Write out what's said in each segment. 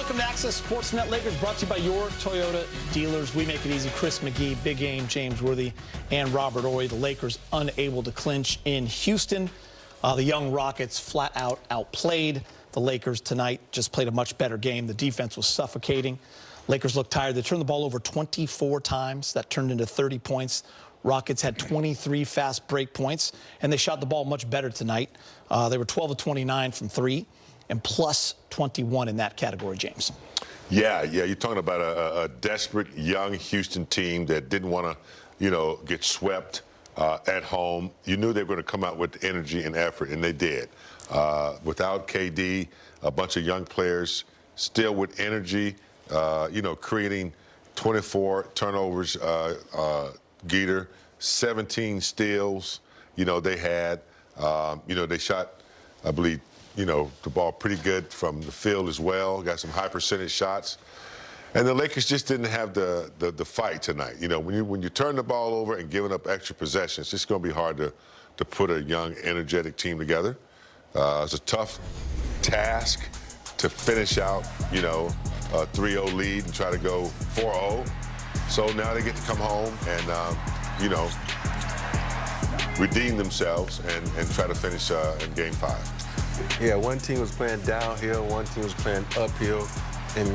Welcome to Access Sportsnet Lakers, brought to you by your Toyota dealers. We make it easy. Chris McGee, Big Game, James Worthy, and Robert Ory. The Lakers unable to clinch in Houston. The young Rockets flat out outplayed the Lakers tonight. Just played a much better game. The defense was suffocating. Lakers looked tired. They turned the ball over 24 times. That turned into 30 points. Rockets had 23 fast break points, and they shot the ball much better tonight. They were 12 of 29 from three, and plus 21 in that category, James. Yeah, you're talking about a desperate young Houston team that didn't want to, get swept at home. You knew they were going to come out with energy and effort, and they did. Without KD, a bunch of young players still with energy, creating 24 turnovers, Geeter, 17 steals, they had. They shot, I believe, the ball pretty good from the field as well. Got some high percentage shots. And the Lakers just didn't have the fight tonight. When you turn the ball over and giving up extra possessions, it's going to be hard to put a young, energetic team together. It's a tough task to finish out, a 3-0 lead and try to go 4-0. So now they get to come home and, redeem themselves and try to finish in Game 5. Yeah, one team was playing downhill, one team was playing uphill. And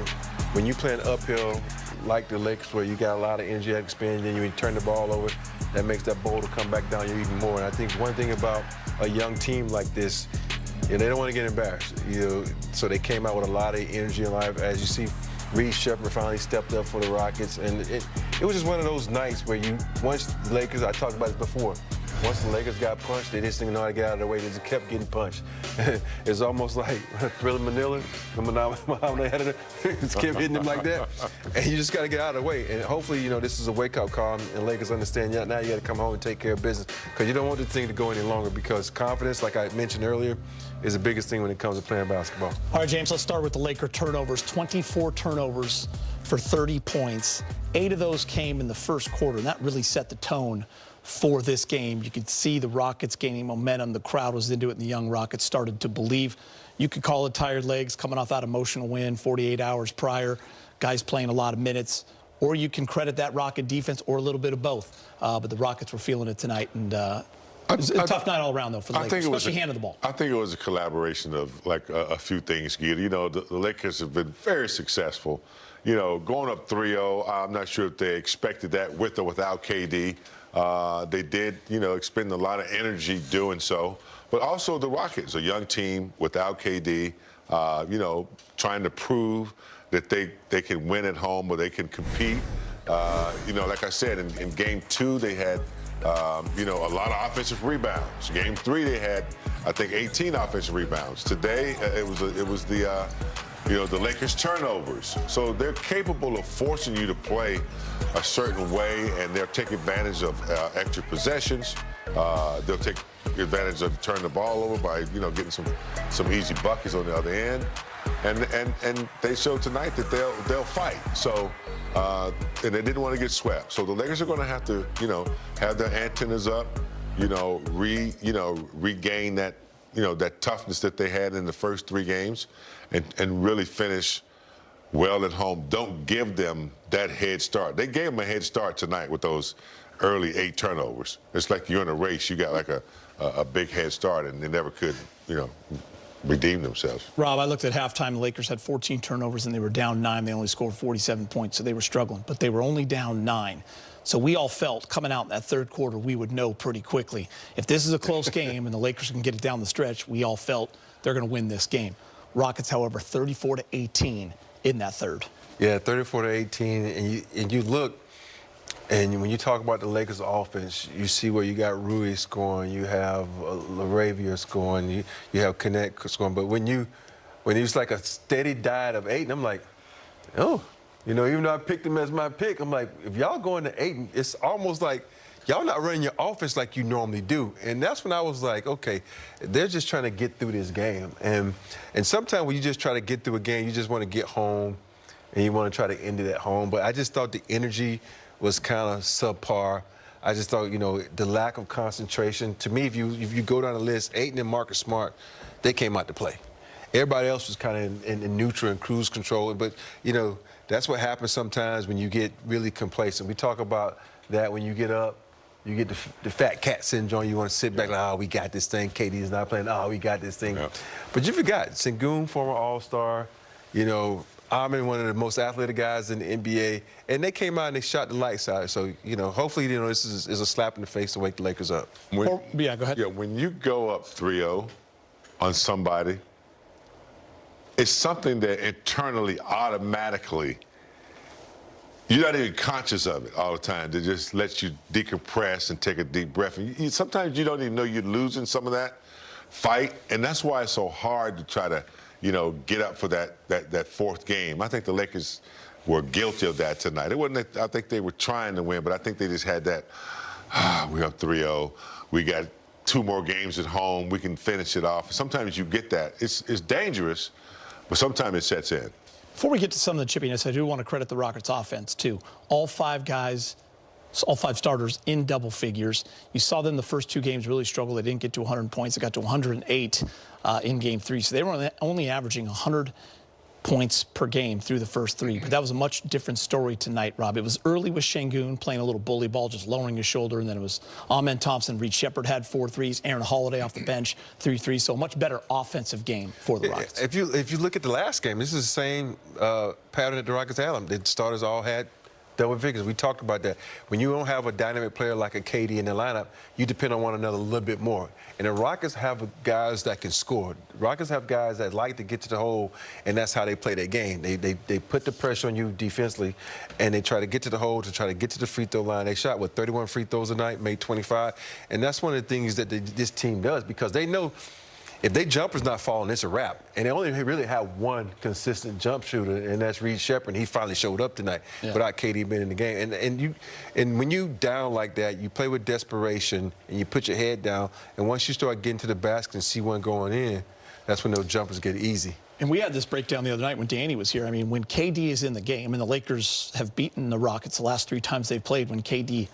when you playing uphill, like the Lakers, where you got a lot of energy and experience, and you turn the ball over, that makes that boulder come back down you even more. And I think one thing about a young team like this, they don't want to get embarrassed. So they came out with a lot of energy and life. As you see, Reed Shepherd finally stepped up for the Rockets, and it was just one of those nights where once the Lakers, I talked about it before, once the Lakers got punched, they just didn't know how to get out of the way. They just kept getting punched. It's almost like Thriller Manila. Just kept hitting them like that. And you just got to get out of the way. And hopefully, this is a wake-up call, and Lakers understand, now you got to come home and take care of business, because you don't want the thing to go any longer, because confidence, like I mentioned earlier, is the biggest thing when it comes to playing basketball. All right, James, let's start with the Laker turnovers. 24 turnovers for 30 points. 8 of those came in the first quarter, and that really set the tone for this game. You could see the Rockets gaining momentum. The crowd was into it, and the young Rockets started to believe. You could call it tired legs coming off that emotional win 48 hours prior, guys playing a lot of minutes, or you can credit that Rocket defense, or a little bit of both. But the Rockets were feeling it tonight, and it was a tough night all around, though, for the Lakers, especially handing the ball. I think it was a collaboration of, a few things, Geeta. The Lakers have been very successful. Going up 3-0, I'm not sure if they expected that with or without KD. They did, expend a lot of energy doing so. But also the Rockets, a young team without KD, trying to prove that they can win at home, or they can compete. Like I said, in Game 2, they had, a lot of offensive rebounds. Game 3, they had, I think, 18 offensive rebounds. Today, it was the Lakers turnovers. So they're capable of forcing you to play a certain way, and they'll take advantage of extra possessions. They'll take advantage of turning the ball over by, getting some easy buckets on the other end. And they showed tonight that they'll fight. So, and they didn't want to get swept. So the Lakers are going to have to, have their antennas up, regain that, that toughness that they had in the first 3 games, and really finish well at home. Don't give them that head start. They gave them a head start tonight with those early 8 turnovers. It's like you're in a race. You got like a big head start, and they never could, redeem themselves. Rob, I looked at halftime. The Lakers had 14 turnovers, and they were down 9. They only scored 47 points, so they were struggling. But they were only down 9. So we all felt coming out in that third quarter, we would know pretty quickly. If this is a close game and the Lakers can get it down the stretch, we all felt they're going to win this game. Rockets, however, 34-18 in that third. Yeah, 34-18, and you look, and when you talk about the Lakers offense, you see where you got Rui scoring, you have LaRavia scoring, you have Connect scoring, but when it was like a steady diet of 8, and I'm like, oh, even though I picked him as my pick, I'm like, if y'all going to 8, it's almost like y'all not running your offense like you normally do. And that's when I was like, okay, they're just trying to get through this game. And sometimes when you just try to get through a game, you just want to get home, and you want to try to end it at home. But I just thought the energy was kind of subpar. I just thought, the lack of concentration. To me, if you go down the list, Ayton and Marcus Smart, they came out to play. everybody else was kind of in neutral and cruise control. But, you know, that's what happens sometimes when you get really complacent. We talk about that when you get up. You get the fat cat syndrome. You want to sit back like, oh, we got this thing. KD's not playing. Oh, we got this thing. Yeah. But you forgot, Sengun, former All-Star, you know, Amin, one of the most athletic guys in the NBA, and they came out and they shot the lights out. So, you know, hopefully, you know, this is a slap in the face to wake the Lakers up. Yeah, go ahead. Yeah, when you go up 3-0 on somebody, it's something that internally, automatically, you're not even conscious of it all the time. It just lets you decompress and take a deep breath. And sometimes you don't even know you're losing some of that fight, and that's why it's so hard to try to, you know, get up for that fourth game. I think the Lakers were guilty of that tonight. It wasn't. I think they were trying to win, but I think they just had that. We're up 3-0. We got 2 more games at home. We can finish it off. Sometimes you get that. It's dangerous, but sometimes it sets in. Before we get to some of the chippiness, I do want to credit the Rockets offense, too. All 5 guys, all 5 starters in double figures. You saw them the first 2 games really struggle. They didn't get to 100 points. They got to 108 in Game 3. So they were only averaging 100 points per game through the first 3. But that was a much different story tonight, Rob. It was early with Sengun playing a little bully ball, just lowering his shoulder, and then it was Amen Thompson. Reed Shepherd had 4 threes. Aaron Holiday off the bench, 3 threes. So a much better offensive game for the Rockets. If you look at the last game, this is the same pattern that the Rockets had. The starters all had double figures. We talked about that. When you don't have a dynamic player like a KD in the lineup, you depend on one another a little bit more. And the Rockets have guys that can score. The Rockets have guys that like to get to the hole, and that's how they play their game. They put the pressure on you defensively, and they try to get to the hole, to try to get to the free throw line. They shot, 31 free throws a night, made 25. And that's one of the things that this team does, because they know if their jumper's not falling, it's a wrap. And they only really have one consistent jump shooter, and that's Reed Shepherd. He finally showed up tonight without KD being in the game. And when you down like that, you play with desperation, and you put your head down. And once you start getting to the basket and see one going in, that's when those jumpers get easy. And we had this breakdown the other night when Danny was here. I mean, when KD is in the game, and the Lakers have beaten the Rockets the last 3 times they've played, when KD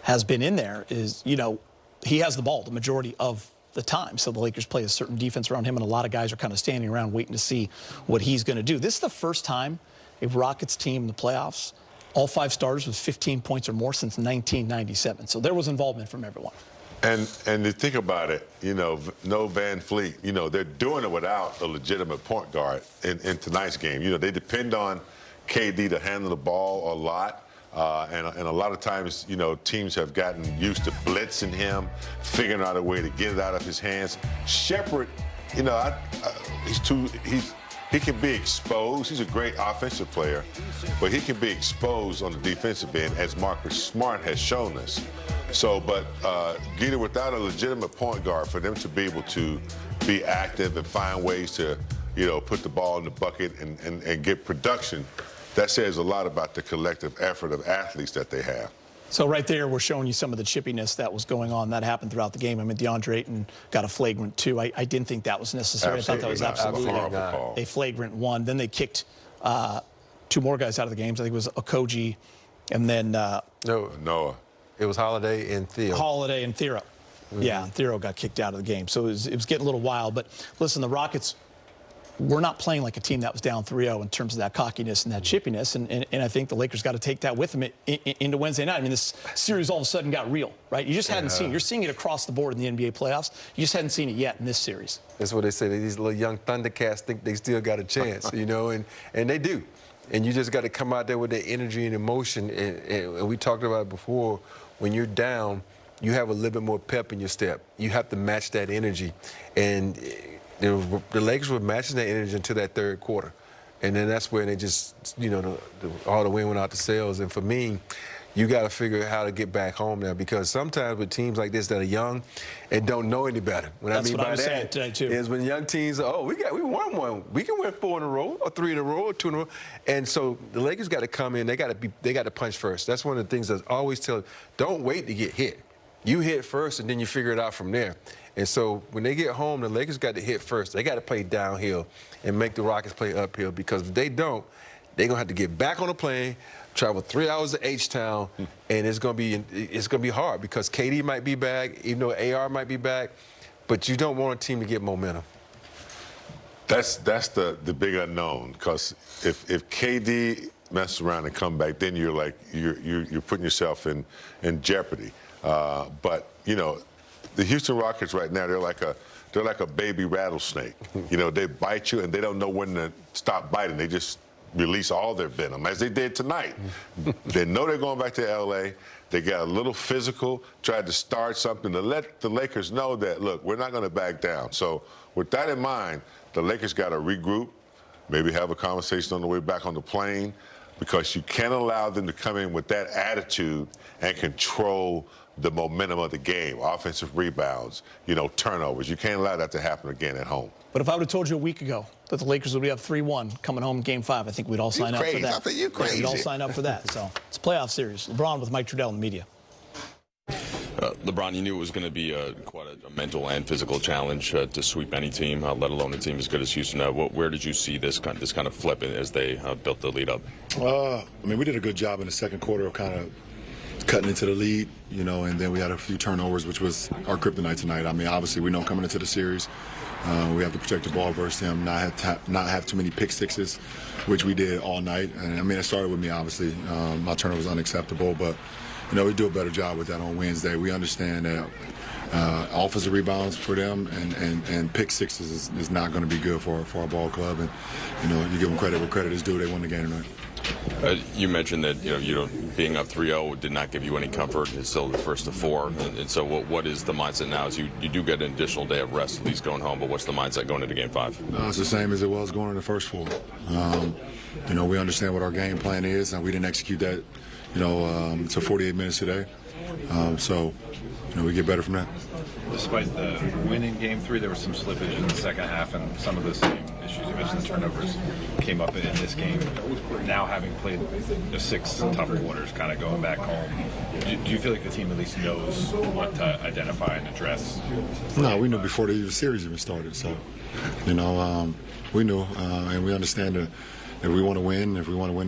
has been in there, is, you know, he has the ball the majority of the time. So the Lakers play a certain defense around him, and a lot of guys are kind of standing around waiting to see what he's going to do. This is the first time a Rockets team in the playoffs, all 5 starters with 15 points or more since 1997. So there was involvement from everyone. And to think about it, you know, no Van Fleet, you know, they're doing it without a legitimate point guard in tonight's game. You know, they depend on KD to handle the ball a lot. And a lot of times, you know, teams have gotten used to blitzing him, figuring out a way to get it out of his hands. Shepherd, you know, he can be exposed. He's a great offensive player, but he can be exposed on the defensive end, as Marcus Smart has shown us. So, but Gita, without a legitimate point guard, for them to be able to be active and find ways to, you know, put the ball in the bucket and get production, that says a lot about the collective effort of athletes that they have. So right there, we're showing you some of the chippiness that was going on. That happened throughout the game. I mean, DeAndre Ayton got a flagrant 2. I didn't think that was necessary. Absolutely. I thought that was absolutely a flagrant 1. Then they kicked 2 more guys out of the games. I think it was Okogie and then Noah. It was Holiday and Theo. Holiday and Theo. Yeah, and Theo got kicked out of the game. So it was getting a little wild. But listen, the Rockets, we're not playing like a team that was down 3-0 in terms of that cockiness and that chippiness, and I think the Lakers got to take that with them into Wednesday night. I mean, this series all of a sudden got real, right? You just hadn't seen it. You're seeing it across the board in the NBA playoffs. You just hadn't seen it yet in this series. That's what they say. These little young Thundercats think they still got a chance, you know, and they do. And you just got to come out there with that energy and emotion. And we talked about it before. When you're down, you have a little bit more pep in your step. You have to match that energy. And the Lakers were matching that energy until that 3rd quarter. And then that's where they just, you know, all the wind went out the sails. And for me, you got to figure out how to get back home now, because sometimes with teams like this that are young and don't know any better. That's what I was saying today, too. Is when young teams are, we won 1. We can win 4 in a row, or 3 in a row, or 2 in a row. And so the Lakers got to come in. They got to punch first. That's one of the things that I always tell, don't wait to get hit. You hit first, and then you figure it out from there. And so when they get home, the Lakers got to hit first. They got to play downhill and make the Rockets play uphill, because if they don't, they're going to have to get back on a plane, travel 3 hours to H-Town, and it's going to be hard, because KD might be back, even though AR might be back, but you don't want a team to get momentum. That's the big unknown, because if KD messes around and come back, then you're putting yourself in jeopardy. But you know, the Houston Rockets right now, they're like a baby rattlesnake. You know, they bite you and they don't know when to stop biting. They just release all their venom, as they did tonight. They know they're going back to LA. They got a little physical, tried to start something to let the Lakers know that, look, we're not going to back down. So with that in mind, the Lakers got to regroup, maybe have a conversation on the way back on the plane, because you can't allow them to come in with that attitude and control the momentum of the game, offensive rebounds, you know, turnovers. You can't allow that to happen again at home. But if I would have told you a week ago that the Lakers would be up 3-1 coming home in Game 5, I think we'd all sign up for that. I think you're crazy. We'd all sign up for that. So it's a playoff series. LeBron with Mike Trudell in the media. LeBron, you knew it was going to be quite a mental and physical challenge to sweep any team, let alone a team as good as Houston. Where did you see this kind of flip as they built the lead up? I mean, we did a good job in the second quarter of kind of cutting into the lead, you know, and then we had a few turnovers, which was our kryptonite tonight. I mean, obviously, we know coming into the series, we have to protect the ball versus them, not have too many pick sixes, which we did all night. And I mean, it started with me, obviously. My turnover was unacceptable, but you know, we do a better job with that on Wednesday. We understand that offensive rebounds for them and pick sixes is not going to be good for our ball club. And you know, you give them credit where credit is due. They won the game tonight. You mentioned that being up 3-0 did not give you any comfort. It's still the first of 4, and so what is the mindset now? As you do get an additional day of rest, at least going home, but what's the mindset going into Game 5? No, it's the same as it was going in the first 4. You know, we understand what our game plan is, and we didn't execute that, you know, to 48 minutes today. So, you know, we get better from that. Despite the win in Game 3, there was some slippage in the second half, and some of the same issues you mentioned, the turnovers, came up in this game. Now, having played the 6 tough quarters, kind of going back home, do you feel like the team at least knows what to identify and address? No, we knew before the series even started. So, you know, we knew, and we understand that if we want to win,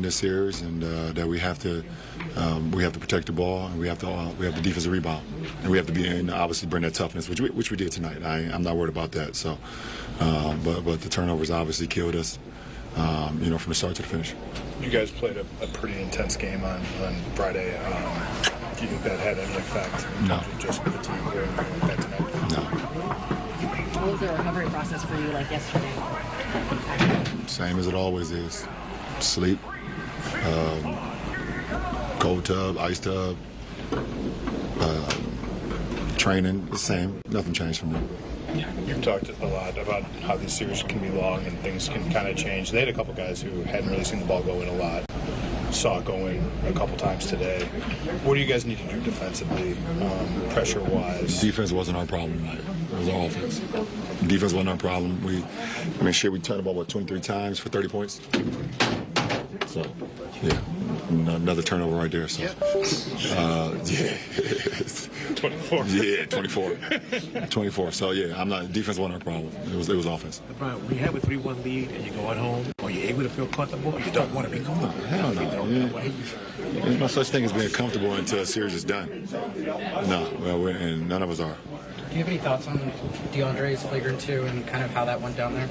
this series, and that we have to protect the ball, and we have the defensive rebound, and we have to be and obviously bring that toughness, which we did tonight. I'm not worried about that. So, but the turnovers obviously killed us, you know, from the start to the finish. You guys played a pretty intense game on Friday. Do you think that had any effect? No. Just with the team going back tonight? No. What was the recovery process for you like yesterday? Same as it always is. Sleep, cold tub, ice tub, training, the same. Nothing changed from there. You've talked a lot about how these series can be long and things can kind of change. They had a couple guys who hadn't really seen the ball go in a lot. Saw it go in a couple times today. What do you guys need to do defensively, pressure-wise? Defense wasn't our problem tonight. It was our offense. Defense wasn't our problem. We turned the ball, 23 times for 30 points? So, yeah, another turnover right there. So, yeah. 24. Yeah, 24. 24. So, yeah, defense wasn't our problem. It was offense. LeBron, when you have a 3-1 lead and you're going home, are you able to feel comfortable, or you don't want to be comfortable? Hell no. There's no such thing as being comfortable until a series is done. No, and none of us are. Do you have any thoughts on DeAndre's flagrant 2 and kind of how that went down there?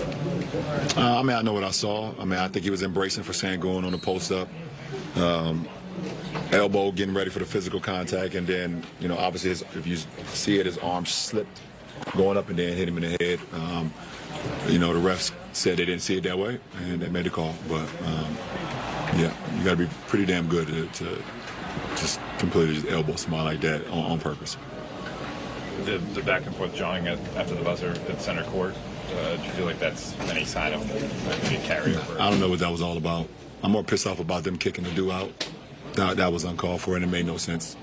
I mean, I know what I saw. I mean, I think he was embracing for saying going on the post-up. Elbow, getting ready for the physical contact, and then, you know, obviously, if you see it, his arm slipped going up and then hit him in the head. You know, the refs said they didn't see it that way, and they made the call. But, yeah, you got to be pretty damn good to just completely just elbow somebody like that on purpose. The back and forth jawing after the buzzer at center court, do you feel like that's any sign of a carryover? I don't know what that was all about. I'm more pissed off about them kicking the dude out. That was uncalled for, and it made no sense.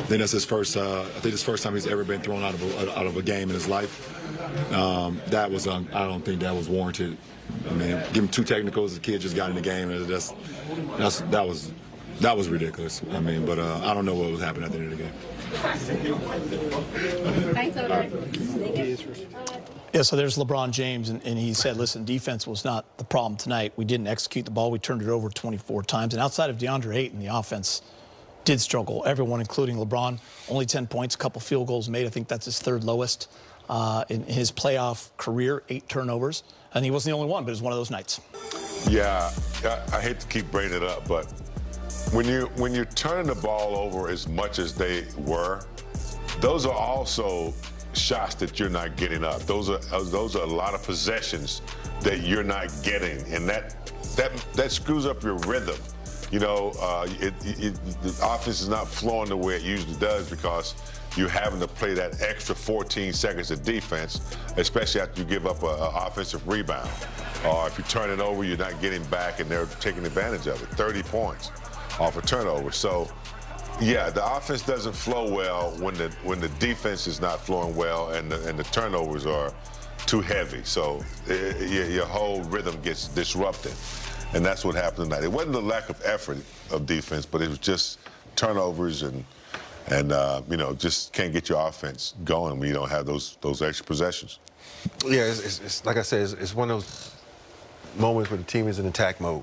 Then that's his first. I think it's the first time he's ever been thrown out of a game in his life. That was. I don't think that was warranted. I mean, give him 2 technicals. The kid just got in the game, and that was ridiculous. I mean, but I don't know what was happening at the end of the game. Yeah, so there's LeBron James, and he said, listen, defense was not the problem tonight. We didn't execute the ball. We turned it over 24 times. And outside of DeAndre Ayton, the offense did struggle. Everyone, including LeBron, only 10 points, a couple field goals made. I think that's his 3rd lowest. in his playoff career, 8 turnovers. And he wasn't the only one, but it was one of those nights. Yeah, I hate to keep bringing it up, but when you're turning the ball over as much as they were, those are also shots that you're not getting up. Those are a lot of possessions that you're not getting, and that screws up your rhythm. You know, the offense is not flowing the way it usually does because you're having to play that extra 14 seconds of defense, especially after you give up an offensive rebound. Or if you turn it over, you're not getting back, and they're taking advantage of it. 30 points off a turnover. So, yeah, the offense doesn't flow well when the defense is not flowing well and the turnovers are too heavy. So your whole rhythm gets disrupted, and that's what happened tonight. It wasn't a lack of effort of defense, but it was just turnovers and you know, just can't get your offense going when you don't have those extra possessions. Yeah, it's like I said, it's one of those moments where the team is in attack mode.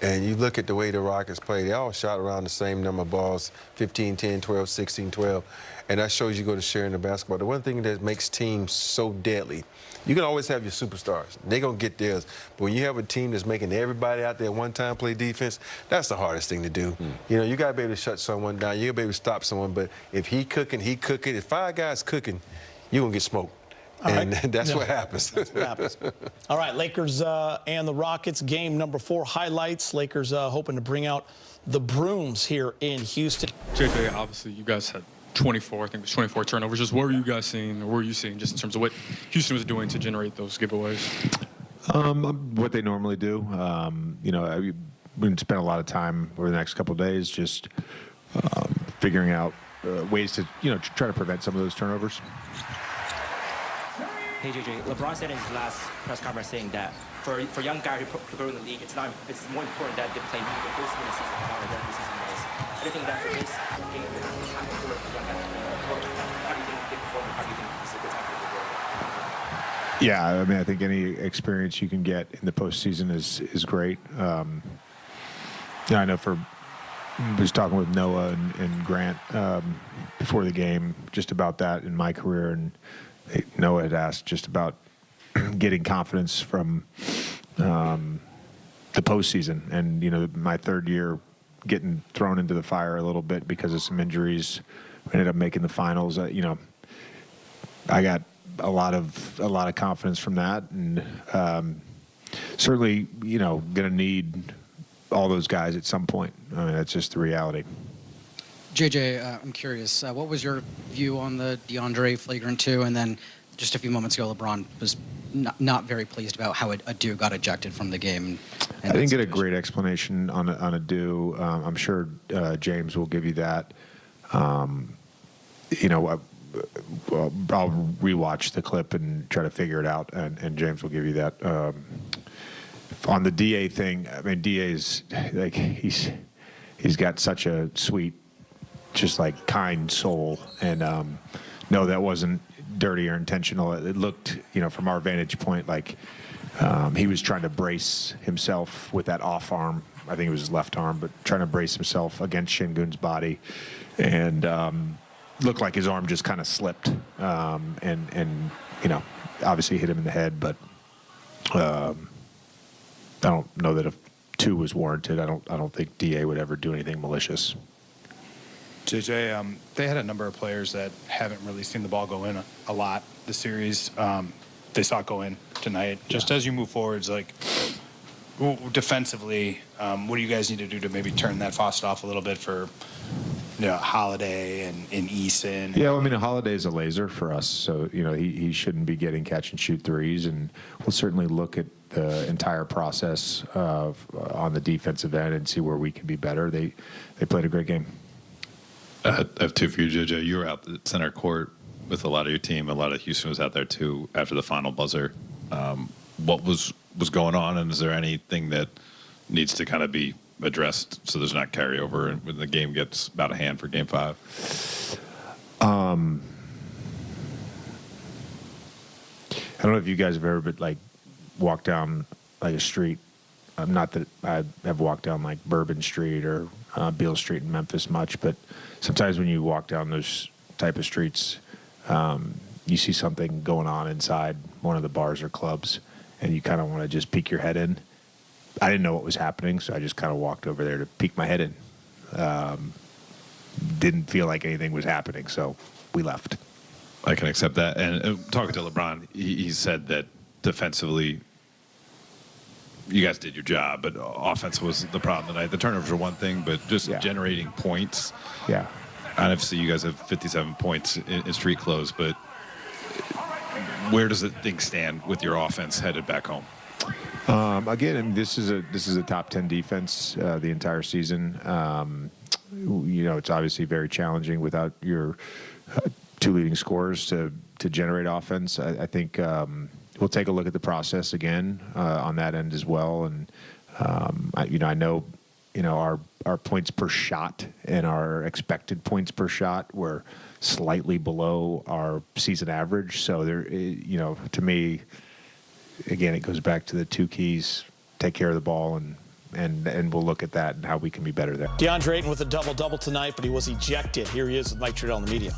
And you look at the way the Rockets play, they all shot around the same number of balls, 15, 10, 12, 16, 12. And that shows you go to sharing the basketball. The one thing that makes teams so deadly, you can always have your superstars. They're going to get theirs. But when you have a team that's making everybody out there at one time play defense, that's the hardest thing to do. You know, you got to be able to shut someone down. You got to be able to stop someone. But if he cooking, he cooking. If 5 guys cooking, you're going to get smoked. And that's what happens. That's what happens. All right, Lakers and the Rockets, game number 4 highlights. Lakers hoping to bring out the brooms here in Houston. JJ, obviously you guys had 24, I think it was 24 turnovers. Just what were you guys seeing, or what were you seeing just in terms of what Houston was doing to generate those giveaways? What they normally do. You know, we're going to spend a lot of time over the next couple of days just figuring out ways to, you know, try to prevent some of those turnovers. Hey JJ, LeBron said in his last press conference saying that for young guys who grow in the league, it's more important that they play the first win the season than the season was. I think that for this game, how do you think they perform? How do you think it's a good time for the world? Yeah, I mean, I think any experience you can get in the postseason is great. Yeah, I know I was talking with Noah and Grant before the game just about that in my career, and Noah had asked just about getting confidence from the postseason. And, you know, my 3rd year getting thrown into the fire a little bit because of some injuries, we ended up making the finals. You know, I got a lot of confidence from that, and certainly, you know, going to need all those guys at some point. I mean, that's just the reality. JJ, I'm curious, what was your view on the DeAndre flagrant 2? And then just a few moments ago, LeBron was not very pleased about how Adu got ejected from the game. I didn't get a great explanation on Adu. I'm sure James will give you that. You know, I'll rewatch the clip and try to figure it out, and James will give you that. On the DA thing, I mean, DA's like he's got such a sweet, just like kind soul, and no, that wasn't dirty or intentional. It looked, you know, from our vantage point, like he was trying to brace himself with that off arm. I think it was his left arm, but trying to brace himself against Şengün's body, and looked like his arm just kind of slipped, and you know, obviously hit him in the head, but I don't know that if 2 was warranted. I don't think DA would ever do anything malicious. JJ, they had a number of players that haven't really seen the ball go in a lot this series. They saw it go in tonight. Just as you move forwards, like defensively, what do you guys need to do to maybe turn that faucet off a little bit for, you know, Holiday and Eason? Yeah, well, I mean, Holiday is a laser for us, so, you know, he shouldn't be getting catch and shoot threes, and we'll certainly look at the entire process on the defensive end and see where we can be better. They played a great game. I have 2 for you, JJ. You were out at center court with a lot of your team. A lot of Houston was out there, too, after the final buzzer. What was going on, and is there anything that needs to kind of be addressed so there's not carryover and when the game gets out of hand for Game 5? I don't know if you guys have ever been, like, walked down, like, a street. Not that I have walked down, like, Bourbon Street or Beale Street in Memphis much, but sometimes when you walk down those type of streets, you see something going on inside one of the bars or clubs, and you kind of want to just peek your head in. I didn't know what was happening, so I just kind of walked over there to peek my head in. Didn't feel like anything was happening, so we left. I can accept that. And talking to LeBron, he said that defensively, you guys did your job, but offense was the problem tonight. The turnovers are one thing, but just generating points. Yeah. Obviously, you guys have 57 points in street clothes, but where does the thing stand with your offense headed back home? Again, I mean, this is a top 10 defense the entire season. You know, it's obviously very challenging without your two leading scorers to generate offense. I think we'll take a look at the process again on that end as well. And I know our points per shot and our expected points per shot were slightly below our season average. So there, to me, again, it goes back to the two keys: take care of the ball, and we'll look at that and how we can be better there. DeAndre Ayton with a double-double tonight, but he was ejected. Here he is with Mike Trudell in the media.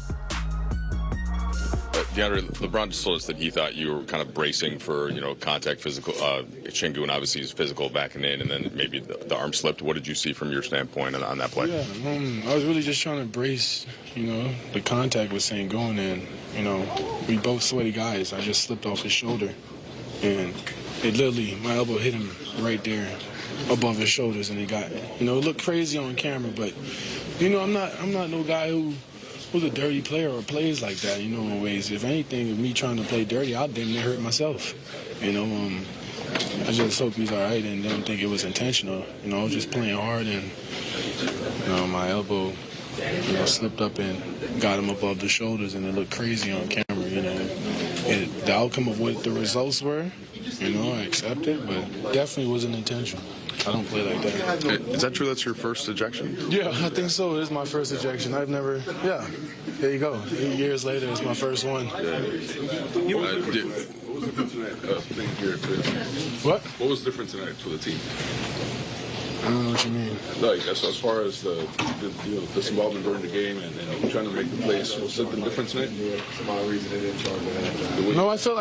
DeAndre, LeBron just told us that he thought you were kind of bracing for, contact, physical. Shingun obviously is physical backing in, and then maybe the arm slipped. What did you see from your standpoint on that play? Yeah, I was really just trying to brace, the contact with St. going in. We both sweaty guys. I just slipped off his shoulder, and it literally, my elbow hit him right there above his shoulders, and it looked crazy on camera, but, I'm not no guy who's a dirty player or plays like that, in ways. If anything, with me trying to play dirty, I'll damn near hurt myself. I just hope he's all right and didn't think it was intentional. I was just playing hard, and, my elbow, slipped up and got him above the shoulders, and it looked crazy on camera, the outcome of what the results were, I accept it, but definitely wasn't intentional. I don't play like that. Is that true? That's your first ejection? Yeah, I think so. It is my first ejection. I've never, there you go. 8 years later, it's my first one. What was different tonight for the team? I don't know what you mean. Like, as far as the involvement during the game and trying to make the plays, was something different tonight? No, I felt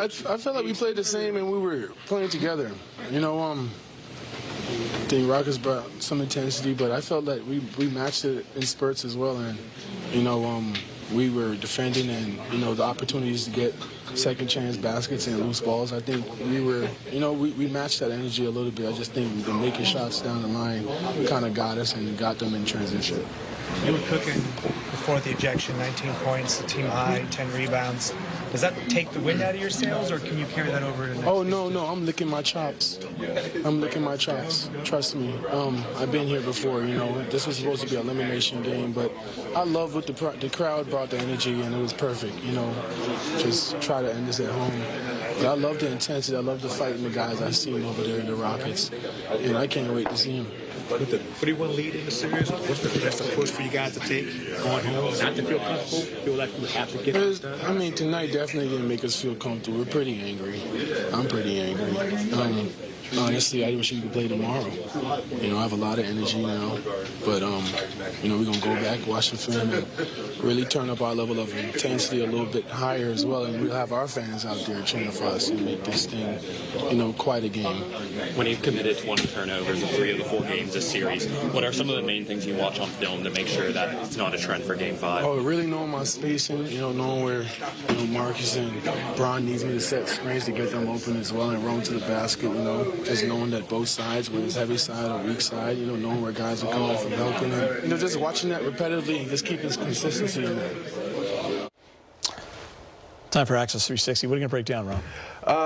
like we played the same and we were playing together. I think Rockets brought some intensity, but I felt like we matched it in spurts as well, and we were defending, and the opportunities to get second chance baskets and loose balls. I think we were, we matched that energy a little bit. I just think the making shots down the line kind of got us and got them in transition. You were cooking before the ejection, 19 points, the team high, 10 rebounds. Does that take the wind out of your sails, or can you carry that over to the next Oh, no, I'm licking my chops. I'm licking my chops. Trust me. I've been here before, This was supposed to be an elimination game, but I love what the crowd brought the energy, and it was perfect, Just try to end this at home. But I love the intensity. I love the fight in the guys I've seen over there in the Rockets, and I can't wait to see them. With the 3-1 lead in the series, what's the best approach for you guys to take going home? Not to feel comfortable, feel like you have to get this done? I mean, tonight definitely didn't make us feel comfortable. We're pretty angry. I'm pretty angry. Honestly, I wish we could play tomorrow. I have a lot of energy now, but we're gonna go back, watch the film, and really turn up our level of intensity a little bit higher as well, and we'll have our fans out there cheering for us and make this thing, quite a game. When you've committed 20 turnovers in 3 of the 4 games this series, what are some of the main things you watch on film to make sure that it's not a trend for Game 5? Oh, really knowing my spacing, knowing where Marcus and Bron needs me to set screens to get them open as well and run to the basket, just knowing that both sides, whether it's heavy side or weak side, knowing where guys are coming from helping, and just watching that repetitively and just keeping consistency in that. Time for Access 360. What are you going to break down, Ron?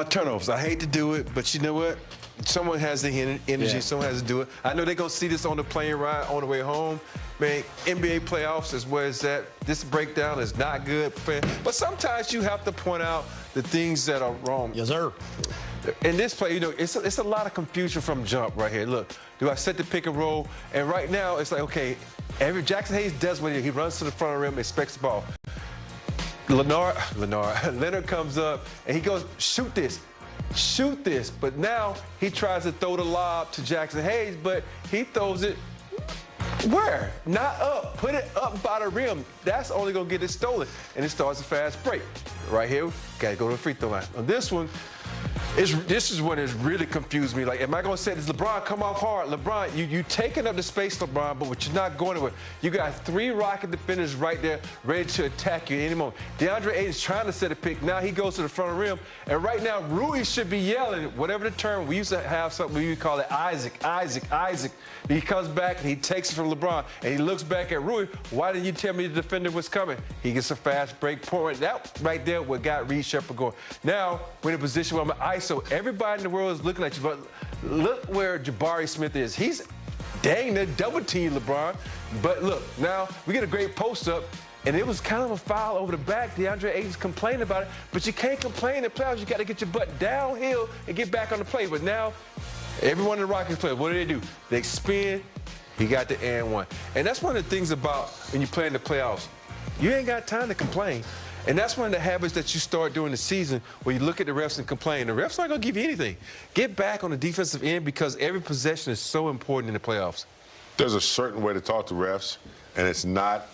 Turnovers. I hate to do it, but you know what? Someone has the energy. Someone has to do it. I know they're going to see this on the plane ride on the way home. Man, NBA playoffs is where it's at. This breakdown is not good. But sometimes you have to point out the things that are wrong. Yes, sir. In this play, it's a lot of confusion from jump right here. Look, do I set the pick and roll? And right now, it's like, okay, Jackson Hayes does what he runs to the front of the rim, expects the ball. Leonard comes up, and he goes, shoot this. But now he tries to throw the lob to Jackson Hayes, but he throws it Where? Not up. Put it up by the rim. That's only going to get it stolen. And it starts a fast break. Right here, got to go to the free throw line. On this one, this is when it's really confused me. Like, am I going to say, does LeBron come off hard? LeBron, you taking up the space, LeBron, but you're not going anywhere. You got 3 Rocket defenders right there ready to attack you at any moment. DeAndre Ayton's trying to set a pick. Now he goes to the front of the rim. And right now, Rui should be yelling, whatever the term. We used to have something we would call it Isaac. He comes back and he takes it from LeBron. And he looks back at Rui. Why didn't you tell me the defender was coming? He gets a fast break point. That right there what got Reed Shepherd going. Now, we're in a position where I'm an ISO. Everybody in the world is looking at you, but look where Jabari Smith is. He's dang near double team LeBron. But look, now we get a great post up, and it was kind of a foul over the back. DeAndre Ayton's complaining about it, but you can't complain in the playoffs. You got to get your butt downhill and get back on the play. But now, everyone in the Rockets play, what do? They spin. He got the and one. And that's one of the things about when you play in the playoffs. You ain't got time to complain. And that's one of the habits that you start during the season where you look at the refs and complain. The refs aren't going to give you anything. Get back on the defensive end because every possession is so important in the playoffs. There's a certain way to talk to refs, and it's not